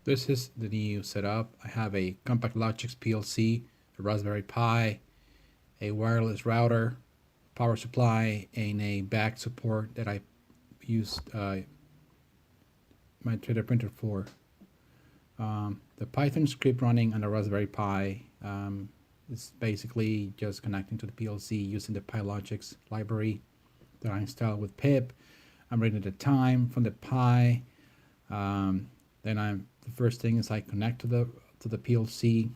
This is the new setup. I have a Compactlogix PLC, a Raspberry Pi, a wireless router, power supply, and a back support that I used my 3D printer for. The Python script running on the Raspberry Pi is basically just connecting to the PLC using the Compactlogix library that I installed with pip. I'm reading the time from the Pi. Then the first thing is I connect to the PLC,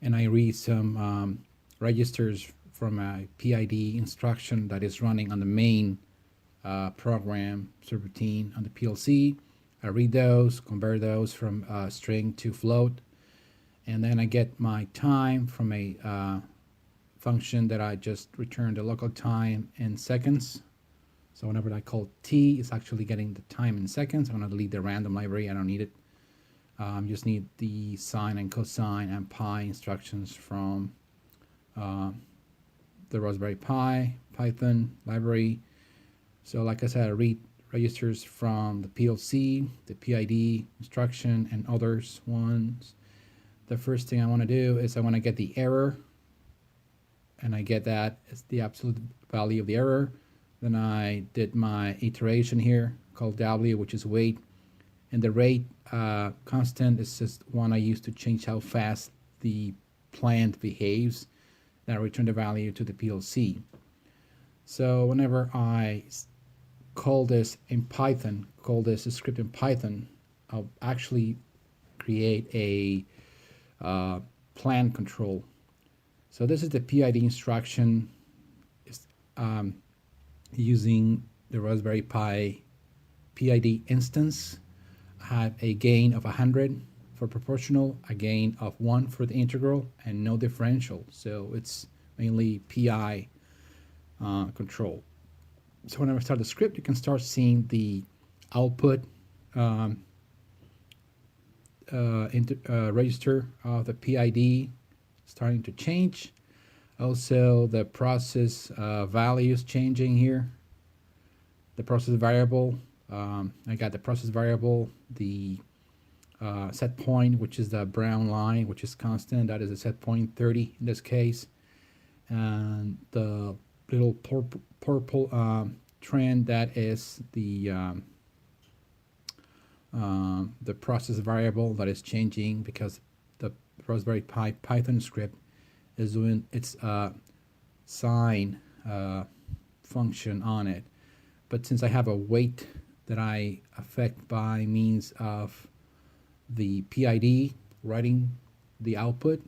and I read some registers from a PID instruction that is running on the main program subroutine on the PLC. I read those, convert those from string to float, and then I get my time from a function that I just returned the local time in seconds. So whenever I call t, it's actually getting the time in seconds. I'm going to delete the random library. I don't need it. Just need the sine and cosine and pi instructions from the Raspberry Pi Python library. So like I said, I read registers from the PLC, the PID instruction, and others ones. The first thing I want to do is I want to get the error, and I get that as the absolute value of the error. Then I did my iteration here called W, which is wait, and the rate constant is just one I use to change how fast the plant behaves. Then I return the value to the PLC. So whenever I call this in Python, call this a script in Python, I'll actually create a plant control. So this is the PID instruction. Using the Raspberry Pi PID instance. I have a gain of 100 for proportional, a gain of 1 for the integral, and no differential. So it's mainly PI control. So when I start the script, you can start seeing the output register of the PID starting to change. Also, the process values changing here. The process variable, I got the process variable, the set point, which is the brown line, which is constant. That is a set point 30 in this case. And the little purple trend, that is the process variable that is changing because the Raspberry Pi Python script is doing its sine function on it. But since I have a weight that I affect by means of the PID, writing the output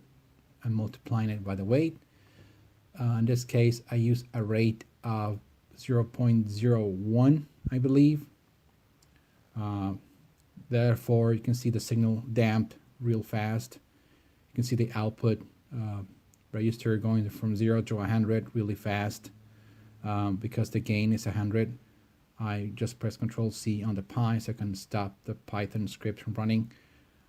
and multiplying it by the weight, in this case I use a rate of 0.01, I believe. Therefore you can see the signal damped real fast. You can see the output register going from 0 to 100 really fast. Because the gain is 100, I just press Control C on the Pi so I can stop the Python script from running.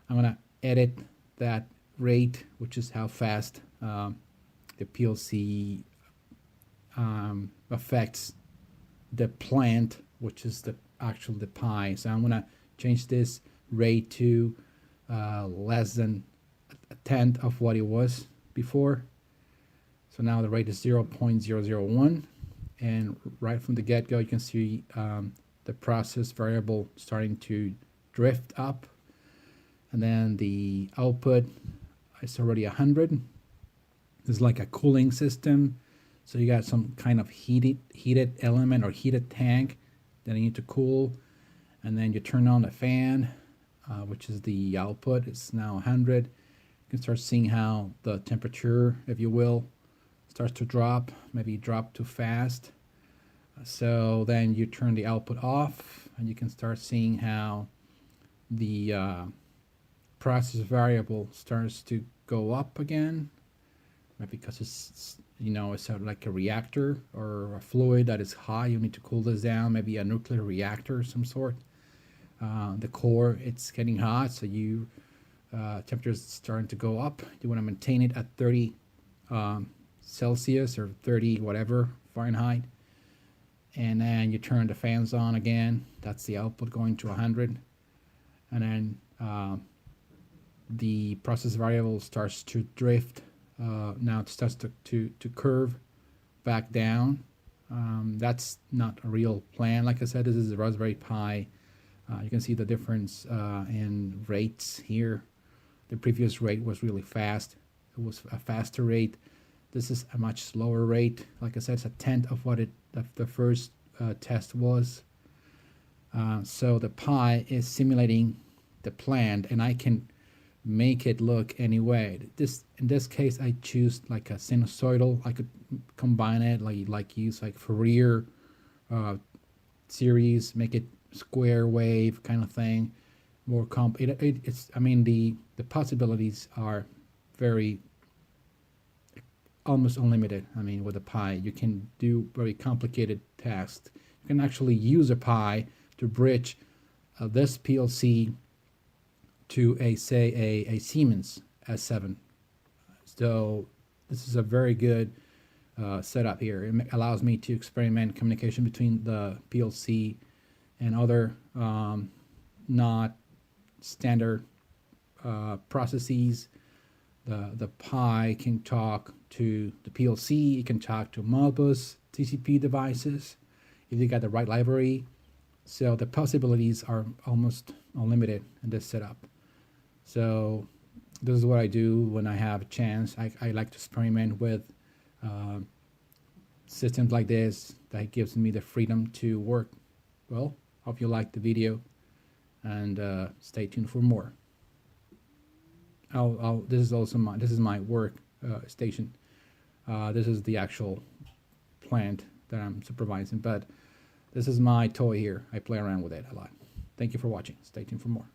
I'm gonna edit that rate, which is how fast the PLC affects the plant, which is the Pi. So I'm gonna change this rate to less than a tenth of what it was before. So now the rate is 0.001, and right from the get-go you can see the process variable starting to drift up, and then the output is already 100. It's like a cooling system, so you got some kind of heated element or heated tank that you need to cool, and then you turn on the fan, which is the output. It's now 100. You can start seeing how the temperature, if you will, starts to drop, maybe drop too fast. So then you turn the output off, and you can start seeing how the process variable starts to go up again, maybe because it's, you know, it's sort of like a reactor or a fluid that is high. You need to cool this down, maybe a nuclear reactor of some sort. The core, it's getting hot, so you temperature is starting to go up. You want to maintain it at 30 Celsius or 30 whatever Fahrenheit, and then you turn the fans on again. That's the output going to 100, and then the process variable starts to drift. Now it starts to curve back down. That's not a real plan. Like I said, this is a Raspberry Pi. You can see the difference in rates here. The previous rate was really fast. It was a faster rate. This is a much slower rate. Like I said, it's a tenth of what the first test was. So the Pi is simulating the plant, and I can make it look any way. In this case, I choose like a sinusoidal. I could combine it like use like Fourier series, make it square wave kind of thing. More it's I mean the possibilities are very almost unlimited. I mean, with a Pi, you can do very complicated tasks. You can actually use a Pi to bridge this PLC to a Siemens S7. So this is a very good setup here. It allows me to experiment communication between the PLC and other not standard processes. The Pi can talk to the PLC, it can talk to Modbus, TCP devices, if you got the right library. So the possibilities are almost unlimited in this setup. So this is what I do when I have a chance. I like to experiment with systems like this that gives me the freedom to work. Well, hope you liked the video, and stay tuned for more. This is also my work station. This is the actual plant that I'm supervising, but this is my toy here. I play around with it a lot. Thank you for watching. Stay tuned for more.